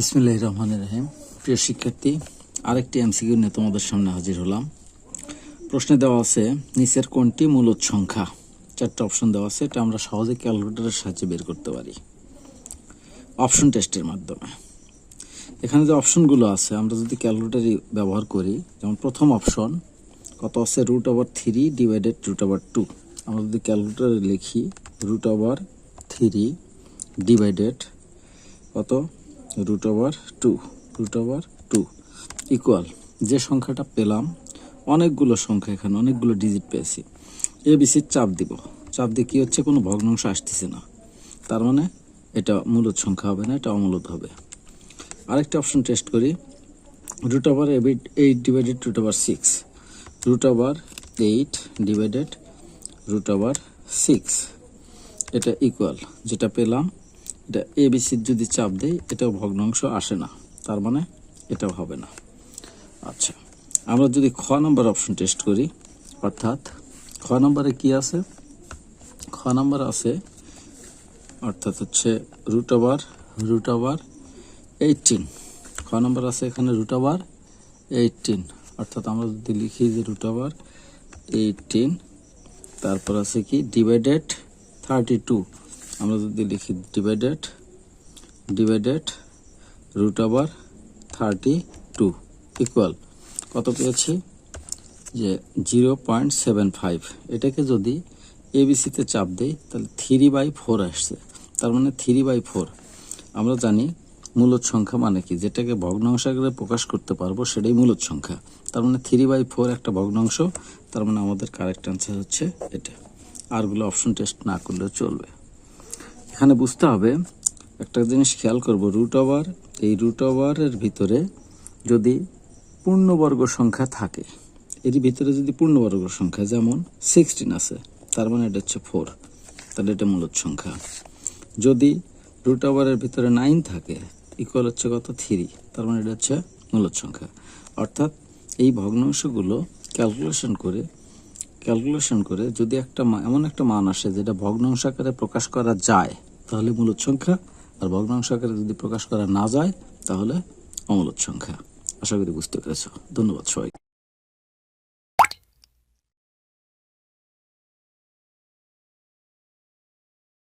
বিসমিল্লাহির রহমানির রহিম। প্রিয় শিক্ষার্থী, আরেকটি এমসিকিউ নিয়ে তোমাদের সামনে হাজির হলাম। প্রশ্নে দেওয়া আছে নিচের কোনটি মূলদ সংখ্যা। চারটা অপশন দেওয়া আছে, এটা আমরা সহজে ক্যালকুলেটরের সাহায্যে বের করতে পারি অপশন টেস্টের মাধ্যমে। এখানে যে অপশনগুলো আছে আমরা যদি ক্যালকুলেটরই ব্যবহার করি, যেমন প্রথম অপশন কত আছে, √3 ডিভাইডেড √2। আমরা যদি ক্যালকুলেটরে লিখি √3 ডিভাইডেড কত, √2 ইকুয়াল, যে সংখ্যাটা পেলাম, অনেকগুলো সংখ্যা, এখানে অনেকগুলো ডিজিট পেয়েছি, এবিসির চাপ দিব। চাপ দিয়ে কী হচ্ছে, কোনো ভগ্নাংশ আসতেছে না, তার মানে এটা মূলদ সংখ্যা হবে না, এটা অমূলদ হবে। আরেকটা অপশন টেস্ট করি, √8 ডিভাইডেড √6, √8 ডিভাইডেড √6, এটা ইকুয়াল, যেটা পেলাম এটা এবিসির যদি চাপ দেই এটাও ভগ্নাংশ আসে না, তার মানে এটাও হবে না। আচ্ছা, আমরা যদি খ নম্বর অপশন টেস্ট করি, অর্থাৎ খ নম্বরে কি আছে, খ নম্বর আছে অর্থাৎ হচ্ছে √18। খ নম্বর আছে এখানে √18, অর্থাৎ আমরা যদি লিখি যে √18, তারপর আছে কি ডিভাইডেড 32, আমরা যদি লিখি ডিভাইডেড √32 ইকুয়াল কত পেয়েছি, যে 0.75। এটাকে যদি এবিসিতে চাপ দেই তাহলে 3/4 আসছে, তার মানে 3/4। আমরা জানি মূলদ সংখ্যা মানে কি, যেটাকে ভগ্নাংশ আকারে প্রকাশ করতে পারবো সেটাই মূলদ সংখ্যা, তার মানে 3/4 একটা ভগ্নাংশ, তার মানে আমাদের কারেক্ট অ্যান্সার হচ্ছে এটা। আরগুলো অপশন টেস্ট না করলেও চলবে। এখানে বুঝতে হবে একটা জিনিস খেয়াল করব, এই √এর ভিতরে যদি পূর্ণবর্গ সংখ্যা থাকে, এর ভিতরে যদি পূর্ণবর্গ সংখ্যা যেমন 16 আছে, তার মানে এটা হচ্ছে 4, তাহলে এটা মূলদ সংখ্যা। যদি √এর ভিতরে 9 থাকে, ইকুয়াল হচ্ছে কত, 3, তার মানে এটা হচ্ছে মূলদ সংখ্যা। অর্থাৎ এই ভগ্নাংশগুলো ক্যালকুলেশন করে যদি এমন একটা মান আসে যেটা ভগ্নাংশ আকারে প্রকাশ করা যায়, তাহলে মূলদ সংখ্যা, আর ভগ্নাংশ আকারে যদি প্রকাশ করা না যায় তাহলে অমূলদ সংখ্যা। আশা করি বুঝতে পেরেছো। ধন্যবাদ সবাই।